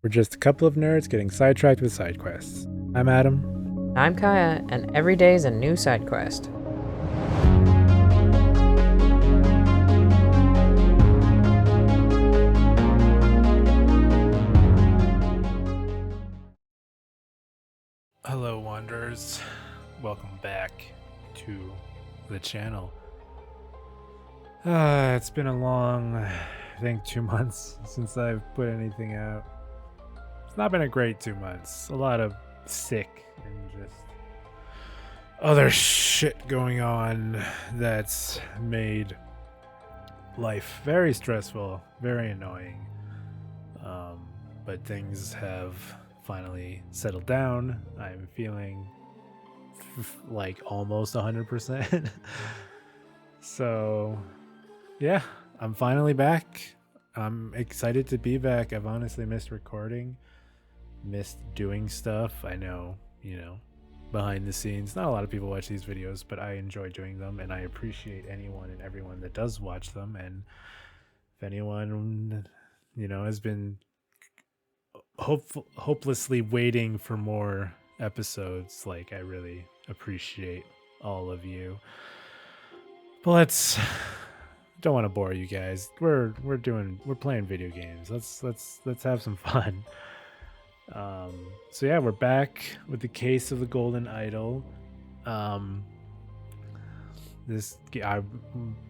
We're just a couple of nerds getting sidetracked with side quests. I'm Adam. I'm Kaya, and every day is a new side quest. Hello, Wanderers. Welcome back to the channel. It's been a long, I think 2 months since I've put anything out. It's not been a great 2 months. A lot of sick and just other shit going on that's made life very stressful, very annoying. But things have finally settled down. I'm feeling like almost 100%. So, yeah, I'm finally back. I'm excited to be back. I've honestly missed recording, missed doing stuff. I know, behind the scenes, not a lot of people watch these videos, but I enjoy doing them, and I appreciate anyone and everyone that does watch them. And if anyone, has been hopelessly waiting for more episodes, like, I really appreciate all of you. But don't want to bore you guys. We're playing video games. Let's have some fun. So yeah, we're back with the case of the golden idol. I'm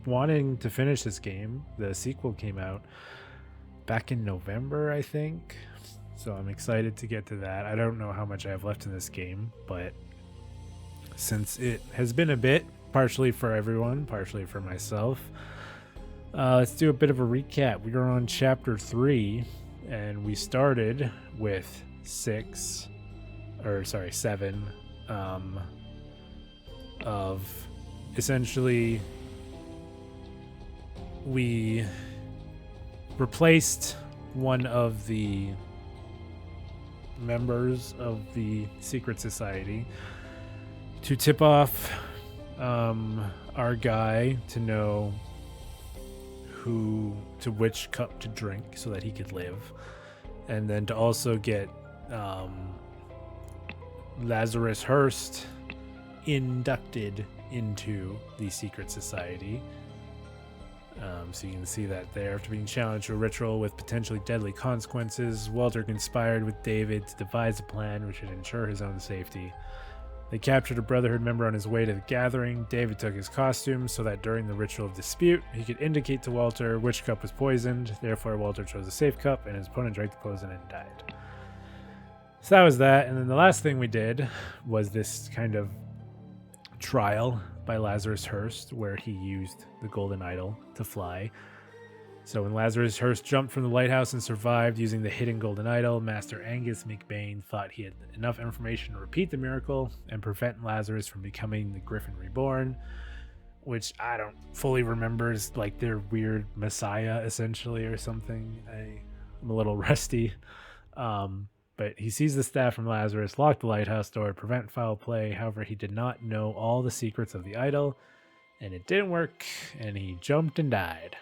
wanting to finish this game. The sequel came out back in November, I think. So I'm excited to get to that. I don't know how much I have left in this game, but since it has been a bit, partially for everyone, partially for myself, let's do a bit of a recap. We are on chapter 3, and we started with 7 of essentially we replaced one of the members of the secret society to tip off our guy to know which cup to drink so that he could live, and then to also get Lazarus Hurst inducted into the secret society. So you can see that there. After being challenged to a ritual with potentially deadly consequences, Walter conspired with David to devise a plan which would ensure his own safety. They captured a Brotherhood member on his way to the gathering. David took his costume so that during the ritual of dispute, he could indicate to Walter which cup was poisoned. Therefore, Walter chose a safe cup, and his opponent drank the poison and died. So that was that. And then the last thing we did was this kind of trial by Lazarus Hurst, where he used the golden idol to fly. So when Lazarus Hurst jumped from the lighthouse and survived using the hidden golden idol, Master Angus McBain thought he had enough information to repeat the miracle and prevent Lazarus from becoming the Griffin Reborn, which I don't fully remember. Is like their weird messiah, essentially, or something. I'm a little rusty. But he seized the staff from Lazarus, locked the lighthouse door to prevent foul play. However, he did not know all the secrets of the idol, and it didn't work, and he jumped and died.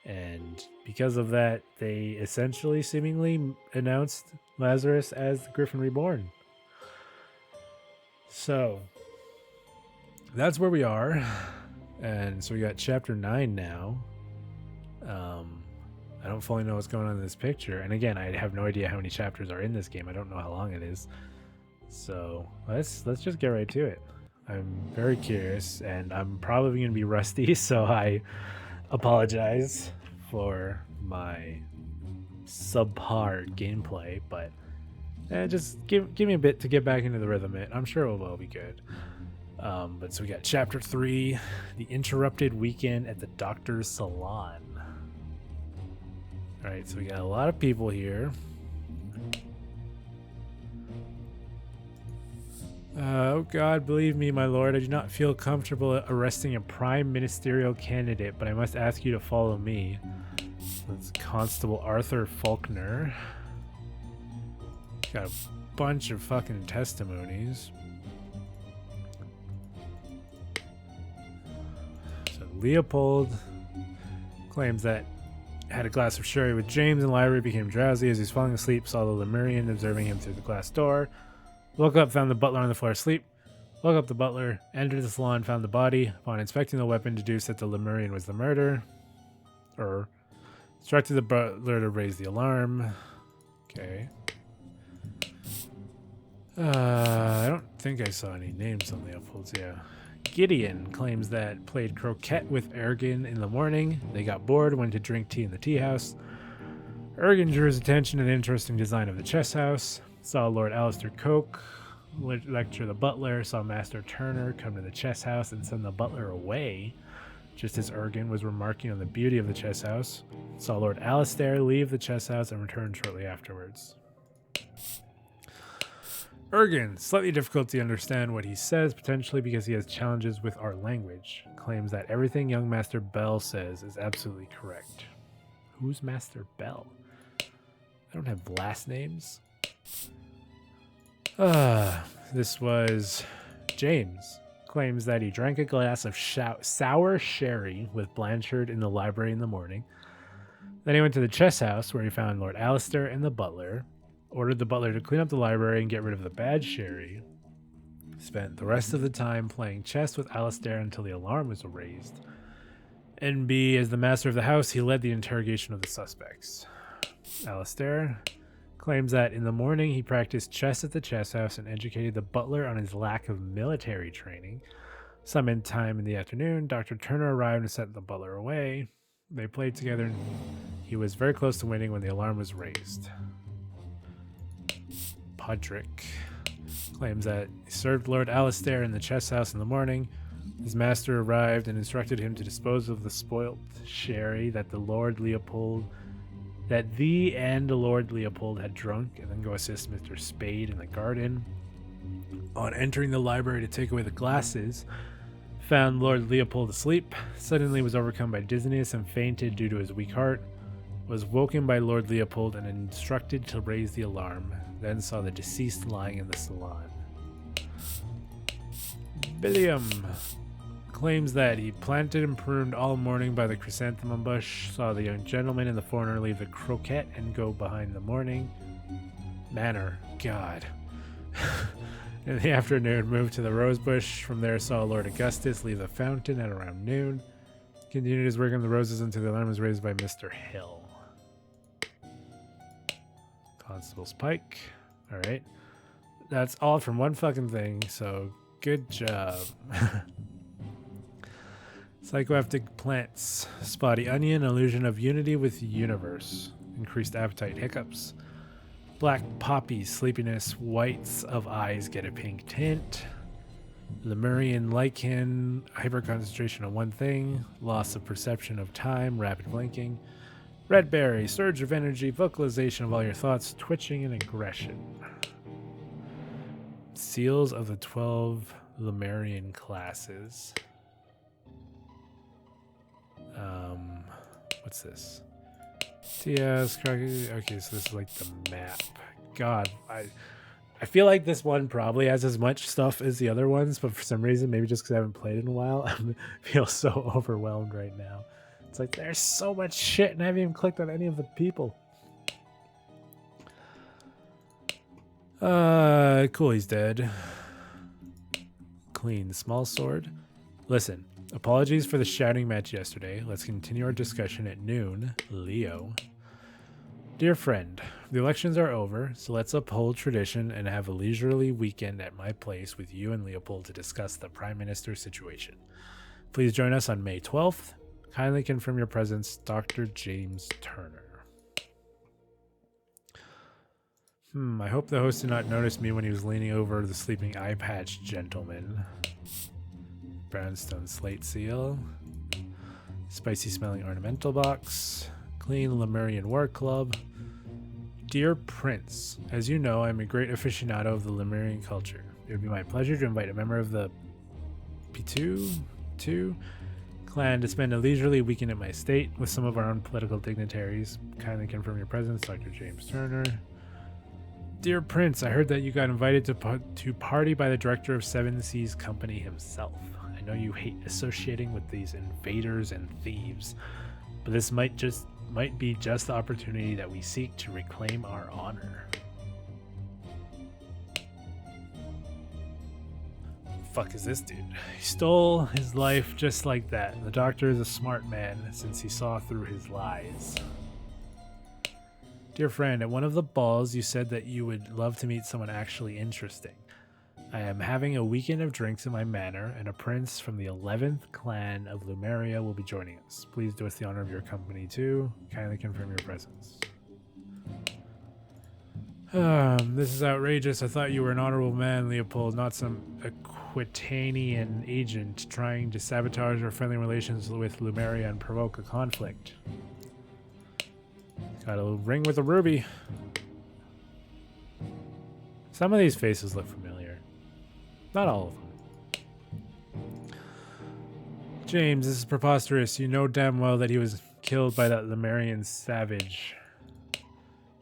And because of that, they essentially seemingly announced Lazarus as the Griffin Reborn. So that's where we are. And so we got chapter 9 now. I don't fully know what's going on in this picture. And again, I have no idea how many chapters are in this game. I don't know how long it is. So let's just get right to it. I'm very curious, and I'm probably going to be rusty, so I apologize for my subpar gameplay, but just give me a bit to get back into the rhythm. I'm sure it will be good. But so we got chapter 3, the interrupted weekend at the doctor's salon. All right, so we got a lot of people here. Oh God, believe me, my lord, I do not feel comfortable arresting a prime ministerial candidate, but I must ask you to follow me. That's Constable Arthur Faulkner. Got a bunch of fucking testimonies. So Leopold claims that had a glass of sherry with James in the library, became drowsy as he's falling asleep, saw the Lemurian observing him through the glass door. Woke up, found the butler on the floor asleep. Woke up the butler, entered the salon, found the body. Upon inspecting the weapon, deduced that the Lemurian was the murderer. Instructed the butler to raise the alarm. Okay. I don't think I saw any names on the upholds. Yeah. Gideon claims that played croquet with Ergen in the morning. They got bored, went to drink tea in the tea house. Ergen drew his attention to the interesting design of the chess house. Saw Lord Alistair Coke lecture the butler. Saw Master Turner come to the chess house and send the butler away, just as Ergen was remarking on the beauty of the chess house. Saw Lord Alistair leave the chess house and return shortly afterwards. Ergen, slightly difficult to understand what he says, potentially because he has challenges with our language. Claims that everything young Master Bell says is absolutely correct. Who's Master Bell? I don't have last names. This was James. Claims that he drank a glass of sour sherry with Blanchard in the library in the morning. Then he went to the chess house where he found Lord Alistair and the butler. Ordered the butler to clean up the library and get rid of the bad sherry. Spent the rest of the time playing chess with Alistair until the alarm was raised. NB, as the master of the house, he led the interrogation of the suspects. Alistair claims that in the morning he practiced chess at the chess house and educated the butler on his lack of military training. Some time in the afternoon, Dr. Turner arrived and sent the butler away. They played together and he was very close to winning when the alarm was raised. Podrick claims that he served Lord Alistair in the chess house in the morning. His master arrived and instructed him to dispose of the spoilt sherry that the Lord Leopold had drunk, and then go assist Mr. Spade in the garden. On entering the library to take away the glasses, found Lord Leopold asleep, suddenly was overcome by dizziness and fainted due to his weak heart, was woken by Lord Leopold and instructed to raise the alarm, then saw the deceased lying in the salon. Billiam claims that he planted and pruned all morning by the chrysanthemum bush, saw the young gentleman and the foreigner leave the croquet and go behind the manor. God. In the afternoon, moved to the rose bush. From there, saw Lord Augustus leave the fountain at around noon. Continued his work on the roses until the alarm was raised by Mr. Hill. Constable's Pike. All right. That's all from one fucking thing, so good job. Psychoactive plants. Spotty onion, illusion of unity with universe. Increased appetite, hiccups. Black poppies, sleepiness. Whites of eyes get a pink tint. Lemurian lichen, hyperconcentration on one thing. Loss of perception of time, rapid blinking. Red berry, surge of energy, vocalization of all your thoughts, twitching and aggression. Seals of the 12 Lemurian classes. What's this? TS, okay, so this is like the map. God, I feel like this one probably has as much stuff as the other ones, but for some reason, maybe just because I haven't played in a while, I feel so overwhelmed right now. It's like there's so much shit and I haven't even clicked on any of the people. Cool, he's dead. Clean, small sword. Listen, apologies for the shouting match yesterday. Let's continue our discussion at noon. Leo. Dear friend, the elections are over, so let's uphold tradition and have a leisurely weekend at my place with you and Leopold to discuss the Prime Minister situation. Please join us on May 12th. Kindly confirm your presence, Dr. James Turner. I hope the host did not notice me when he was leaning over the sleeping eye patch gentleman. Brownstone slate seal. Spicy smelling ornamental box. Clean Lemurian war club. Dear Prince, as you know, I'm a great aficionado of the Lemurian culture. It would be my pleasure to invite a member of the P2 clan to spend a leisurely weekend at my estate with some of our own political dignitaries. Kindly confirm your presence, Dr. James Turner. Dear Prince, I heard that you got invited to party by the director of Seven Seas Company himself. I know you hate associating with these invaders and thieves, but this might just might be just the opportunity that we seek to reclaim our honor. Fuck is this dude? He stole his life just like that. The doctor is a smart man since he saw through his lies. Dear friend, at one of the balls you said that you would love to meet someone actually interesting. I am having a weekend of drinks in my manor, and a prince from the 11th clan of Lumeria will be joining us. Please do us the honor of your company too. Kindly confirm your presence. This is outrageous. I thought you were an honorable man, Leopold, not some Aquitanian agent trying to sabotage our friendly relations with Lumeria and provoke a conflict. Got a ring with a ruby. Some of these faces look familiar. Not all of them. James, this is preposterous. You know damn well that he was killed by that Lemurian savage.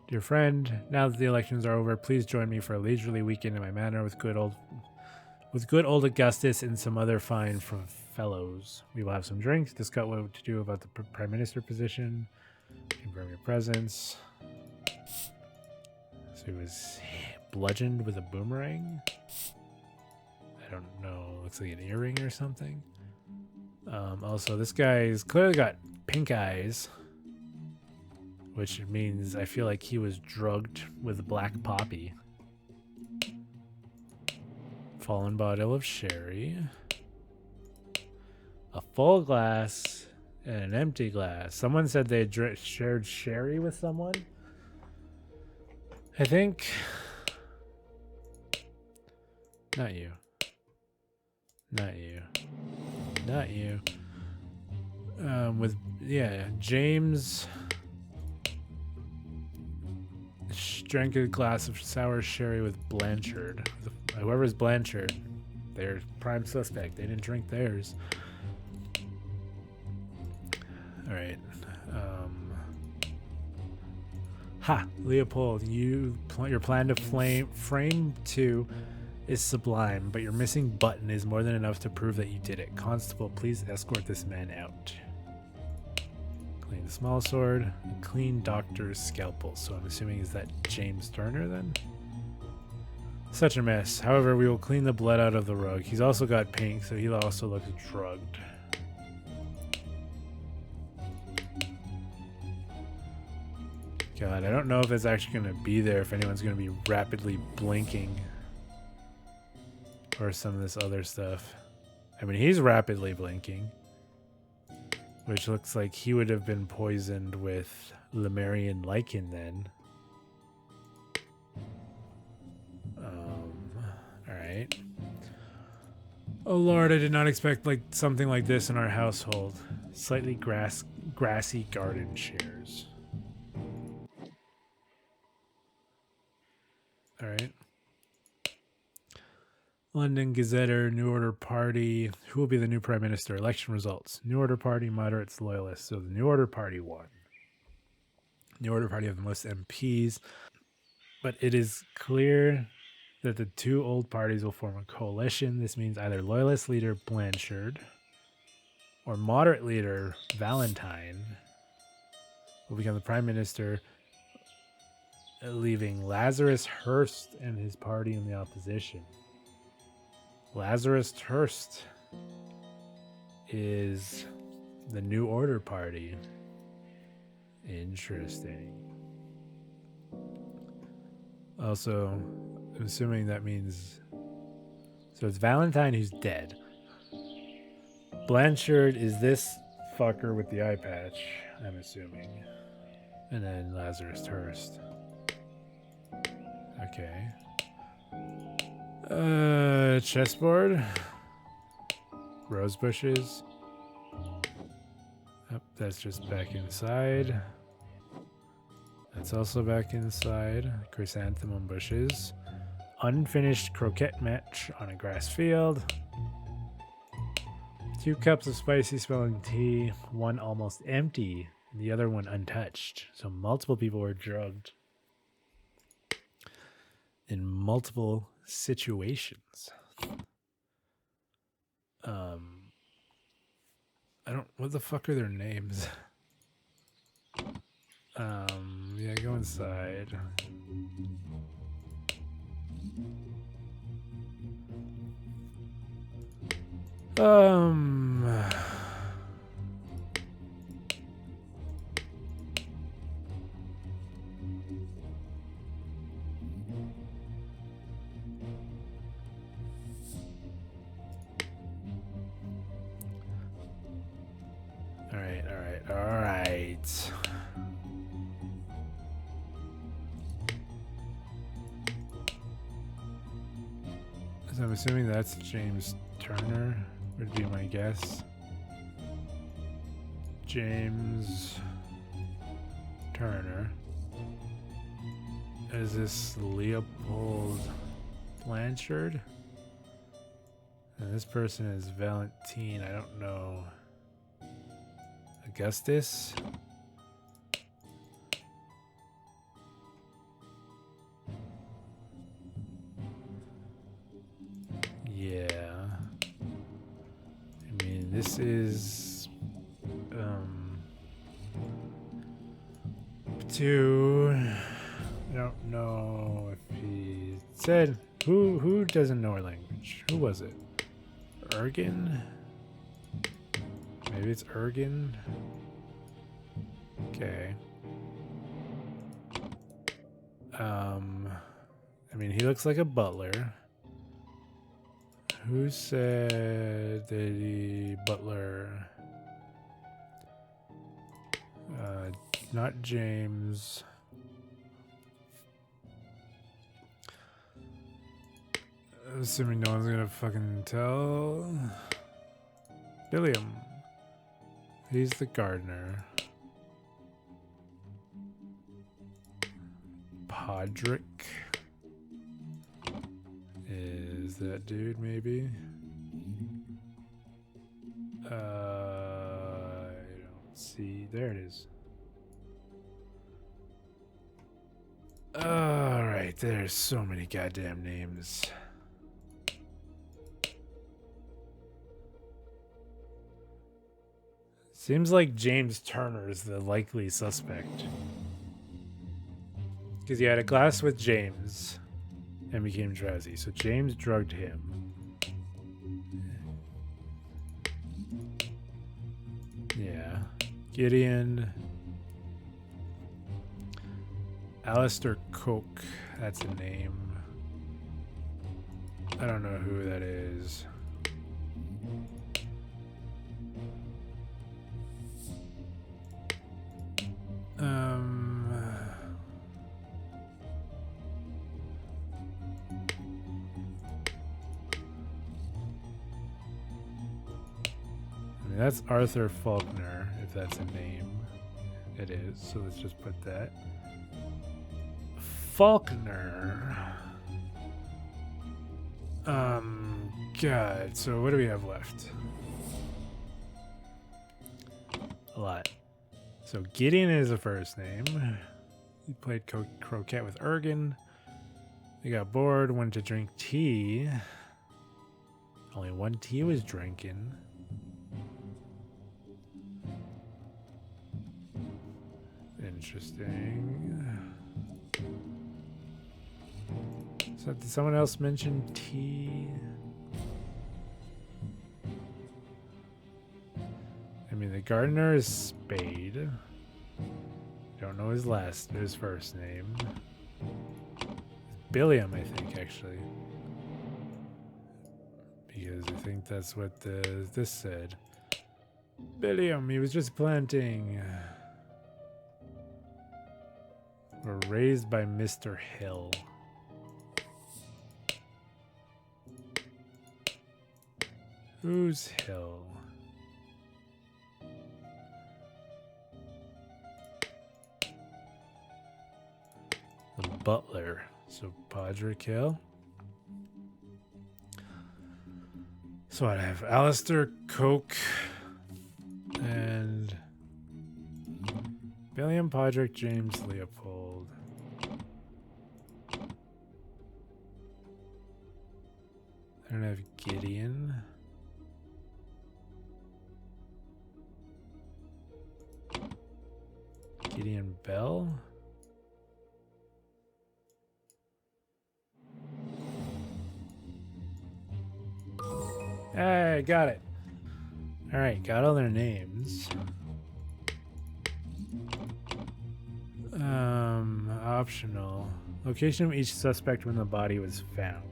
Dear friend, now that the elections are over, please join me for a leisurely weekend in my manor with good old Augustus and some other fine fellows. We will have some drinks, discuss what to do about the prime minister position, confirm your presence. So he was bludgeoned with a boomerang. I don't know. Looks like an earring or something. Also, this guy's clearly got pink eyes, which means I feel like he was drugged with black poppy. Fallen bottle of sherry. A full glass and an empty glass. Someone said they shared sherry with someone. I think... Not you. Not you. Not you. James drank a glass of sour sherry with Blanchard. Whoever's Blanchard, they're prime suspect. They didn't drink theirs. All right. Leopold, your plan to frame 2 is sublime, but your missing button is more than enough to prove that you did it. Constable, please escort this man out. Clean the small sword, clean doctor's scalpel. So I'm assuming is that James Turner then? Such a mess. However, we will clean the blood out of the rug. He's also got pink, so he also looks drugged. God, I don't know if it's actually going to be there, if anyone's going to be rapidly blinking. Or some of this other stuff. I mean, he's rapidly blinking. Which looks like he would have been poisoned with Lemurian lichen then. Alright. Oh lord, I did not expect something like this in our household. Slightly grassy garden chairs. Alright. London Gazetter, New Order Party. Who will be the new Prime Minister? Election results. New Order Party, moderates, loyalists. So the New Order Party won. New Order Party have the most MPs. But it is clear that the two old parties will form a coalition. This means either loyalist leader Blanchard or moderate leader Valentine will become the Prime Minister, leaving Lazarus Hurst and his party in the opposition. Lazarus Hurst is the New Order Party. Interesting. Also, I'm assuming that means... So it's Valentine who's dead. Blanchard is this fucker with the eye patch, I'm assuming. And then Lazarus Hurst. Okay. Chessboard. Rose bushes. Oh, that's just back inside. That's also back inside. Chrysanthemum bushes. Unfinished croquette match on a grass field. 2 cups of spicy smelling tea. One almost empty, and the other one untouched. So multiple people were drugged in multiple situations. I don't... What the fuck are their names? Yeah, go inside. All right. So I'm assuming that's James Turner, would be my guess. James Turner. Is this Leopold Blanchard? And this person is Valentine. I don't know. Augustus? Yeah. I mean, this is two. I don't know if he said who doesn't know our language. Who was it? Ergen? Maybe it's Ergen. Okay. I mean, he looks like a butler. Who said the butler? Not James. Assuming no one's gonna fucking tell. Billiam. He's the gardener. Podrick. Is that dude maybe? I don't see. There it is. Alright, there's so many goddamn names. Seems like James Turner is the likely suspect. Because he had a glass with James and became drowsy. So James drugged him. Yeah. Gideon. Alistair Coke. That's a name. I don't know who that is. I mean, that's Arthur Faulkner, if that's a name. It is, so let's just put that. Faulkner. God, so what do we have left? A lot. So Gideon is the first name. He played croquet with Ergen. He got bored, went to drink tea. Only one tea was drinking. Interesting. So did someone else mention tea? I mean, the gardener is Spade. Don't know his first name. Billiam, I think, actually. Because I think that's what this said. Billiam, he was just planting. Were raised by Mr. Hill. Who's Hill? The butler. So Podrick Hill. So I have Alistair Coke and Billiam, Podrick, James, Leopold. I don't have Gideon. Gideon bell? Hey, got it. All right, got all their names. Optional. Location of each suspect when the body was found.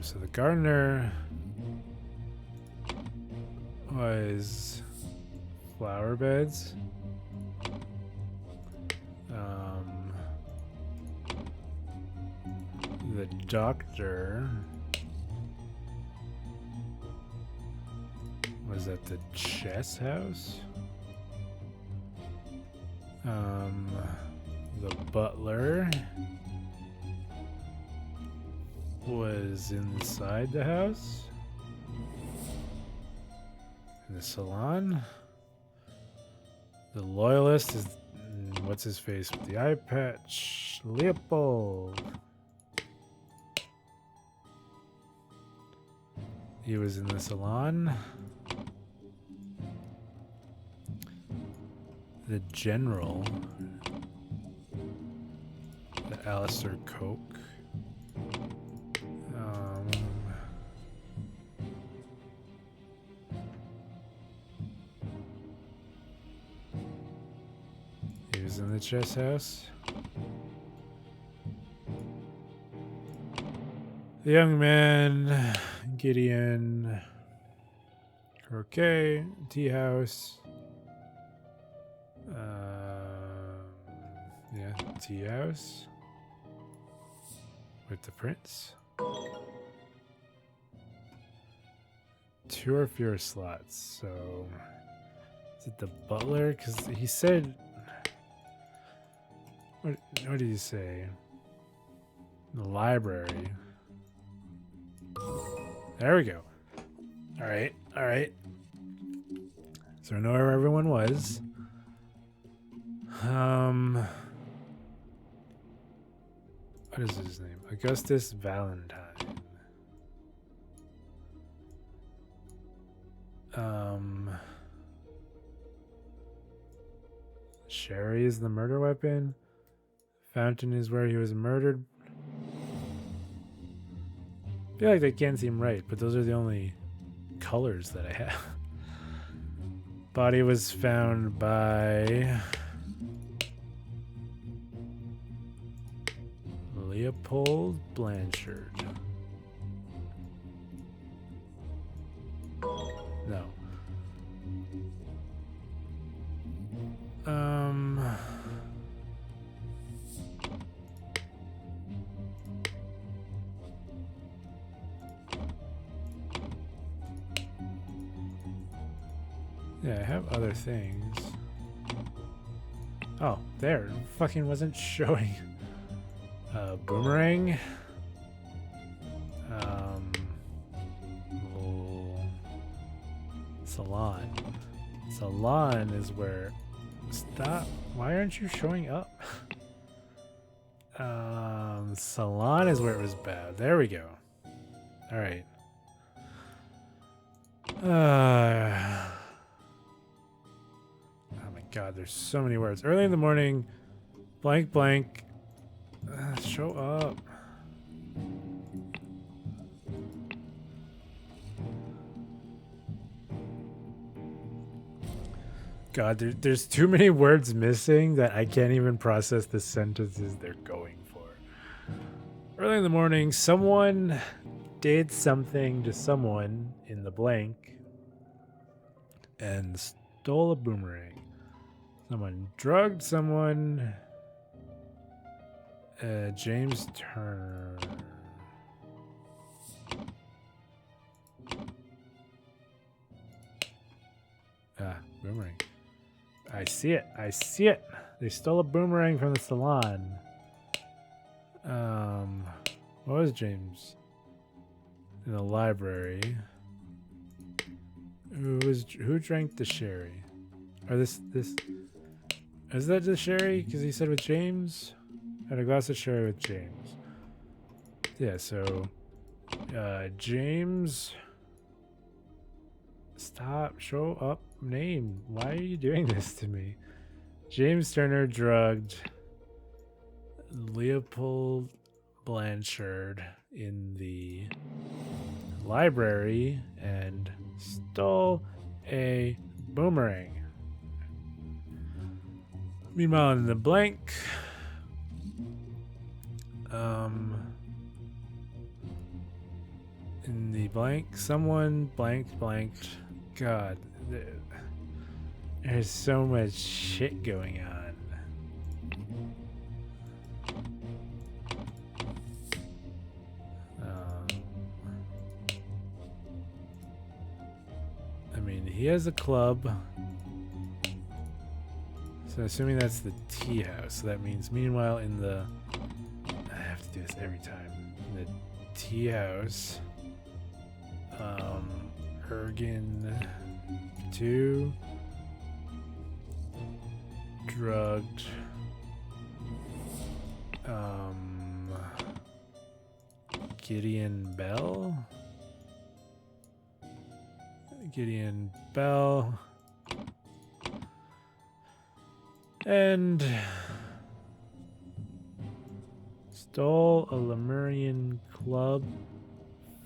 So the gardener was flower beds. The doctor was at the chess house. The butler was inside the house. In the salon. The loyalist is what's his face with the eye patch? Leopold. He was in the salon. The general. The Alistair Coke. He was in the chess house. The young man, Gideon, croquet, tea house. Yeah, tea house with the prince. 2 or fewer slots. So, is it the butler? Because he said. What did he say? The library. There we go. All right, all right. So I know where everyone was. What is his name? Augustus Valentine. Sherry is the murder weapon. Fountain is where he was murdered. I feel like that can't seem right, but those are the only colors that I have. Body was found by Leopold Blanchard. No. Yeah, I have other things. Oh, there. It fucking wasn't showing. Boomerang. Salon. Salon is where... Stop. Why aren't you showing up? Salon is where it was bad. There we go. Alright. Oh my god, there's so many words. Early in the morning, blank blank. Show up. God, there's too many words missing that I can't even process the sentences they're going for. Early in the morning, someone did something to someone in the blank and stole a boomerang. Someone drugged someone. James Turner. Boomerang. I see it. I see it. They stole a boomerang from the salon. What was James? In the library. Who drank the sherry? Or this is that the sherry? Because he said with James. Had a glass of sherry with James. Yeah, so James Stop. Show up name. Why are you doing this to me? James Turner drugged Leopold Blanchard in the library and stole a boomerang. Meanwhile, in the blank, someone blanked. God, there's so much shit going on. I mean, he has a club. So assuming that's the tea house, so that means meanwhile in the... I have to do this every time. In the tea house, Ergen 2 drugged Gideon Bell. And stole a Lemurian club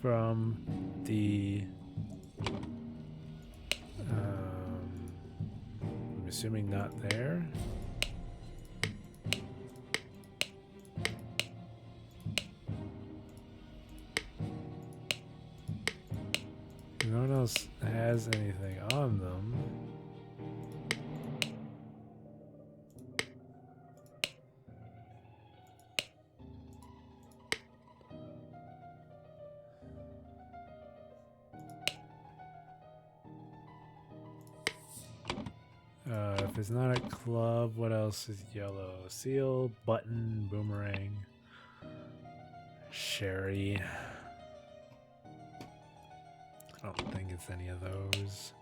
from the I'm assuming not there. No one else has anything on them. If it's not a club, what else is yellow? Seal, button, boomerang, sherry. I don't think it's any of those.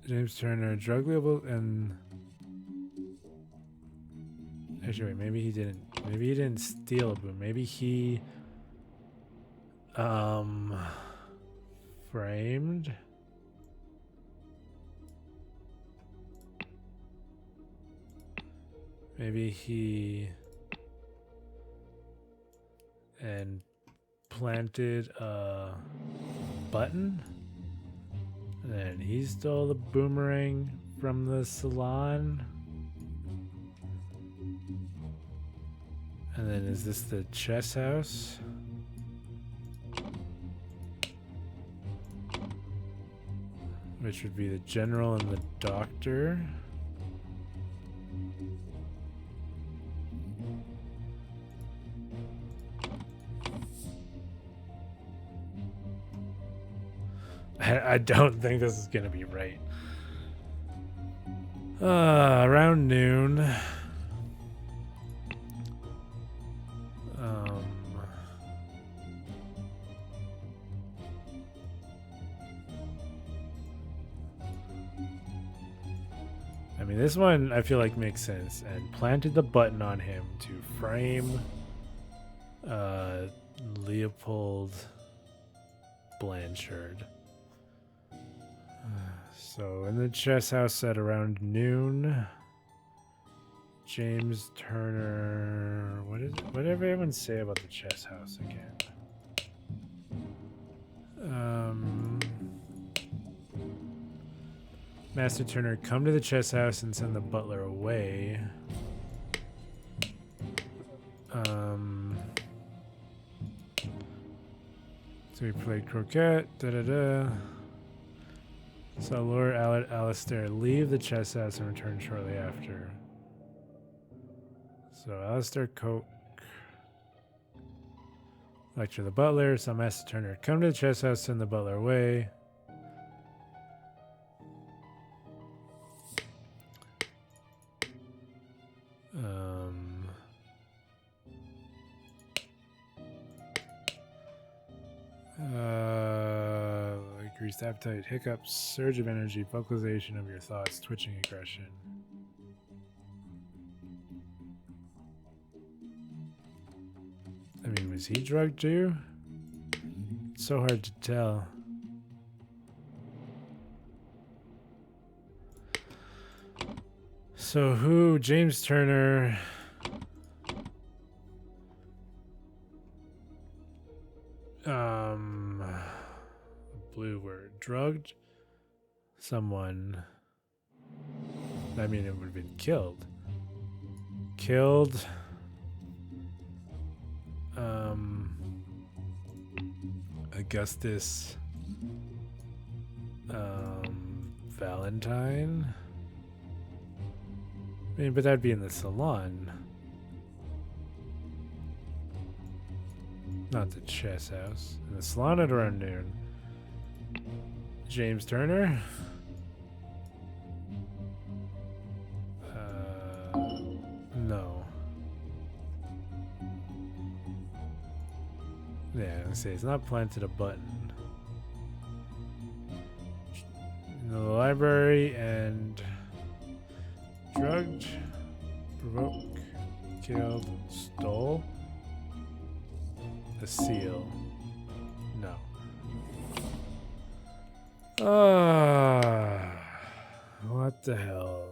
James Turner, drug label, and actually, wait, maybe he didn't. Maybe he didn't steal a boom. Maybe he framed. Maybe he and planted a button, and he stole the boomerang from the salon. And then is this the chess house? Which would be the general and the doctor. I don't think this is gonna be right. Around noon. I mean, this one I feel like makes sense, and planted the button on him to frame Leopold Blanchard. So in the chess house at around noon, James Turner. What did everyone say about the chess house again? Master Turner, come to the chess house and send the butler away. So we played croquet. So Lord Alistair leave the chess house and return shortly after. So Alistair Coke lecture the butler. So Master Turner, come to the chess house, send the butler away. Increased appetite, hiccups, surge of energy, vocalization of your thoughts, twitching aggression. I mean, was he drugged too? It's so hard to tell. So who? James Turner. Blue word. Drugged someone. I mean, it would have been killed. Killed. Augustus. Valentine. I mean, but that'd be in the salon. Not the chess house. In the salon at around noon. James Turner. No. Yeah, I was gonna say it's not planted a button. In the library and drugged, provoke, killed, stole. The seal. No. What the hell?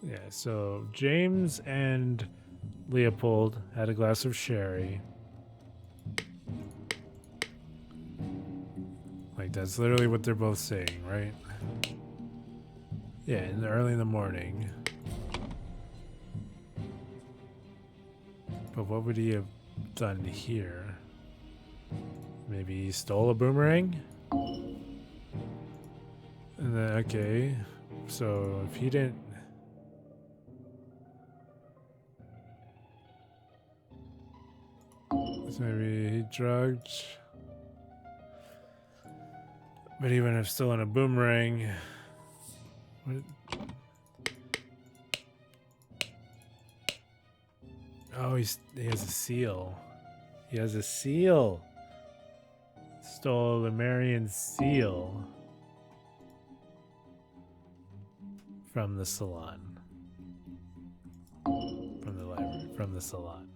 Yeah, so James and Leopold had a glass of sherry. Like, that's literally what they're both saying, right? Yeah, early in the morning. But what would he have done here? Maybe he stole a boomerang? And then, okay. So if he didn't... So maybe he drugged... But he wouldn't have stolen a boomerang. What? Oh, he has a seal. He has a seal. Stole the Marion seal from the salon. From the library. From the salon.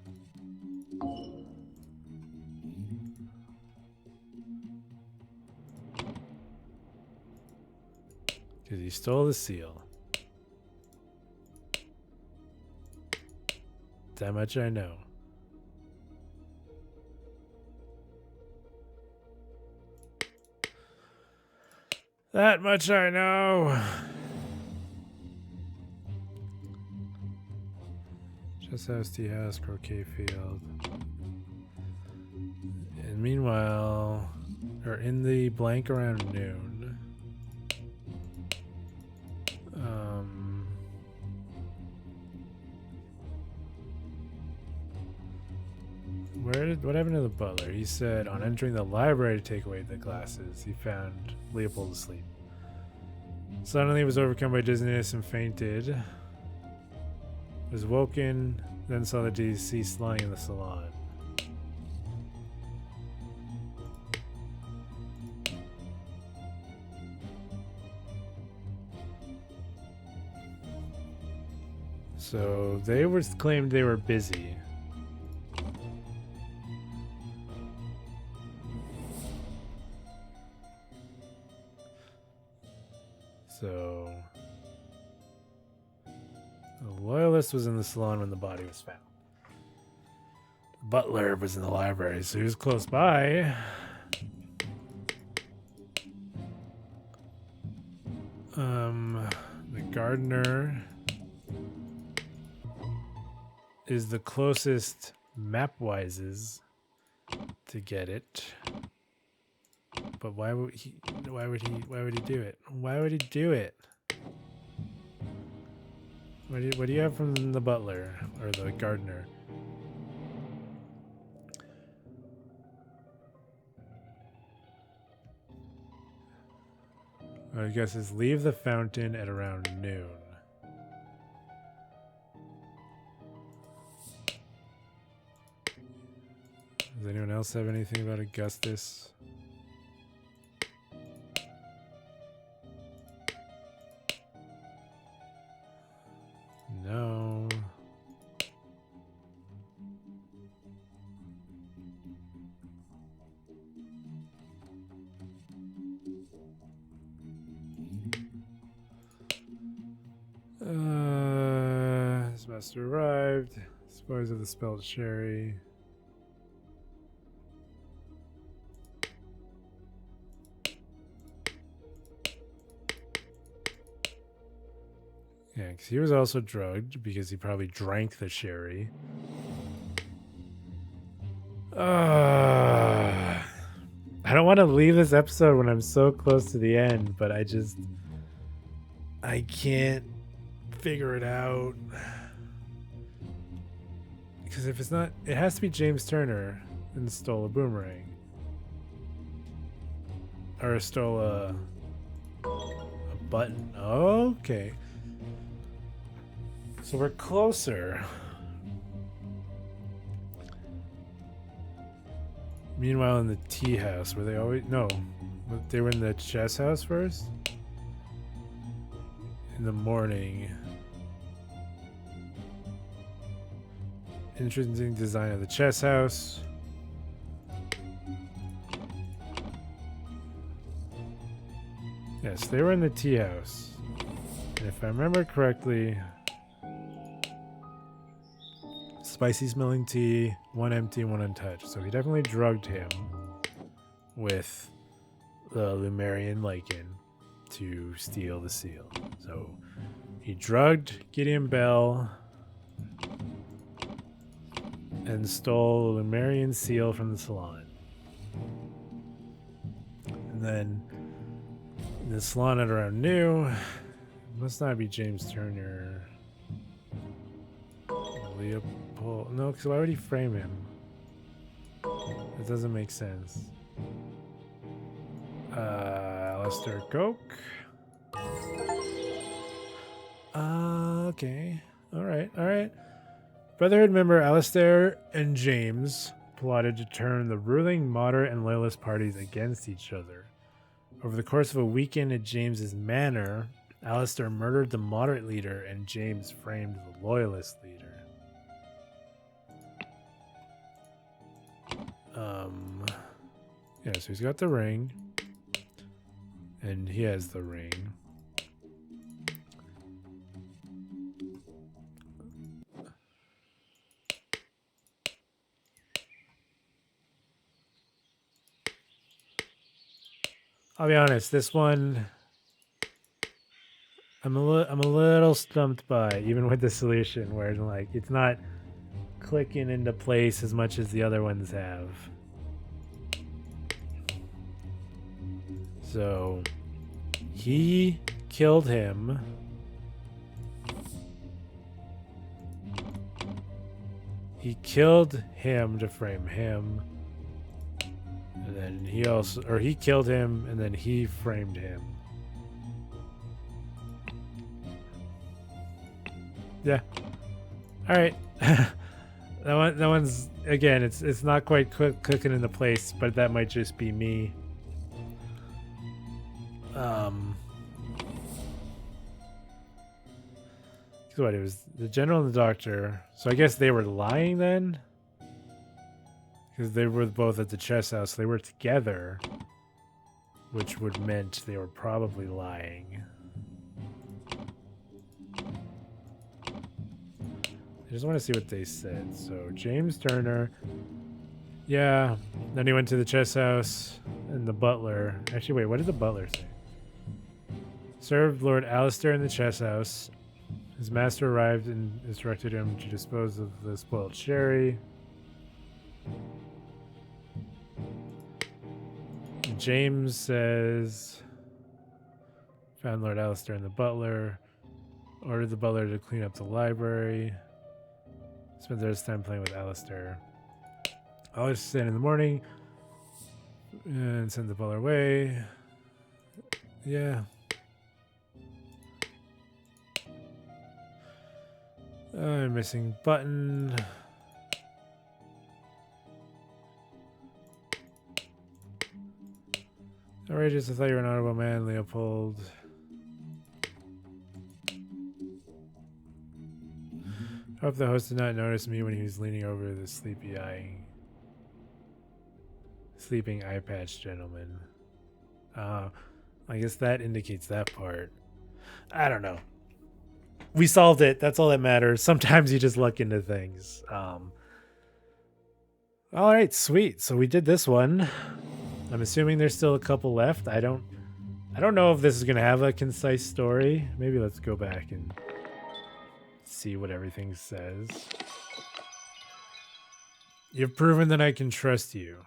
Because he stole the seal. That much I know. That much I know. Just house, tea house, croquet field. And meanwhile, or in the blank around noon. What happened to the butler? He said on entering the library to take away the glasses, he found Leopold asleep. Suddenly he was overcome by dizziness and fainted. Was woken, then saw the deceased lying in the salon. So they claimed they were busy. So the loyalist was in the salon when the body was found. The butler was in the library, so he was close by. The gardener is the closest map-wises to get it. But why would he do it? Why would he do it? What do you have from the butler or the gardener? I guess it's leave the fountain at around noon. Does anyone else have anything about Augustus? No. Master arrived. Spoils of the spelled sherry. Yeah, because he was also drugged because he probably drank the sherry. I don't want to leave this episode when I'm so close to the end, but I can't figure it out. Because if it's not, it has to be James Turner and stole a boomerang. Or stole a button. Okay. So we're closer. Meanwhile, in the tea house, were they always... No. They were in the chess house first? In the morning. Interesting design of the chess house. Yes, they were in the tea house. And if I remember correctly... Spicy smelling tea, one empty, one untouched. So he definitely drugged him with the Lumerian lichen to steal the seal. So he drugged Gideon Bell and stole the Lumerian seal from the salon. And then the salon at around noon must not be James Turner. Leopold. No, because why would he frame him? That doesn't make sense. Alistair Coke. Okay. Alright. Brotherhood member Alistair and James plotted to turn the ruling moderate and loyalist parties against each other. Over the course of a weekend at James's manor, Alistair murdered the moderate leader and James framed the loyalist leader. Yeah, so he's got the ring. And he has the ring. I'll be honest, this one I'm a little stumped by, even with the solution, where like it's not clicking into place as much as the other ones have. So he killed him. He killed him to frame him. And then he killed him and then he framed him. Yeah. All right. that one's again. It's not quite clicking into place, but that might just be me. So what? It was the general and the doctor. So I guess they were lying then, because they were both at the chess house. They were together, which would meant they were probably lying. I just want to see what they said. So James Turner, yeah. Then he went to the chess house, and the butler. Actually, wait. What did the butler say? Served Lord Alistair in the chess house. His master arrived and instructed him to dispose of the spoiled sherry. James says, found Lord Alistair and the butler. Ordered the butler to clean up the library. Spent the rest of the time playing with Alistair. Alistair in the morning and sent the butler away. Yeah. Missing button. Outrageous, I thought you were an honorable man, Leopold. Hope the host did not notice me when he was leaning over the sleeping eye patch gentleman. I guess that indicates that part. I don't know. we solved it. That's all that matters. Sometimes you just look into things. All right, sweet. So we did this one. I'm assuming there's still a couple left. I don't know if this is gonna have a concise story. Maybe let's go back and see what everything says. You've proven that I can trust you.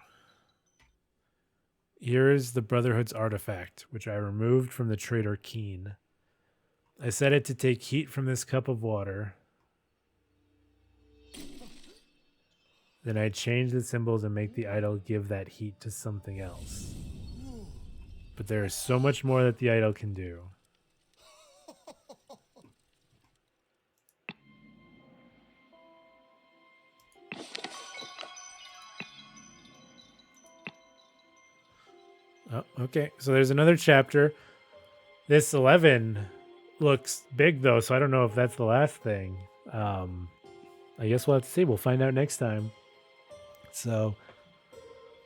Here is the Brotherhood's artifact, which I removed from the traitor Keen. I set it to take heat from this cup of water. Then I change the symbols and make the idol give that heat to something else. But there is so much more that the idol can do. Oh, okay. So there's another chapter. This 11 looks big, though, so I don't know if that's the last thing. I guess we'll have to see. We'll find out next time. So,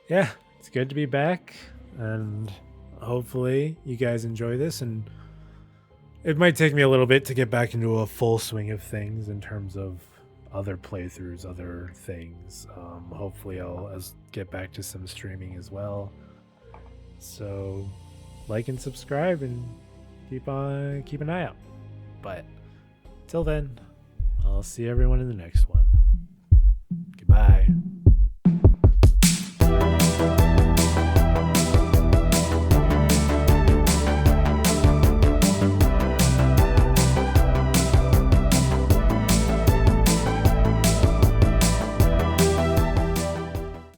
yeah, it's good to be back, and hopefully you guys enjoy this. And it might take me a little bit to get back into a full swing of things in terms of other playthroughs, other things. Hopefully I'll get back to some streaming as well. So, like and subscribe and keep an eye out. But till then, I'll see everyone in the next one. Goodbye.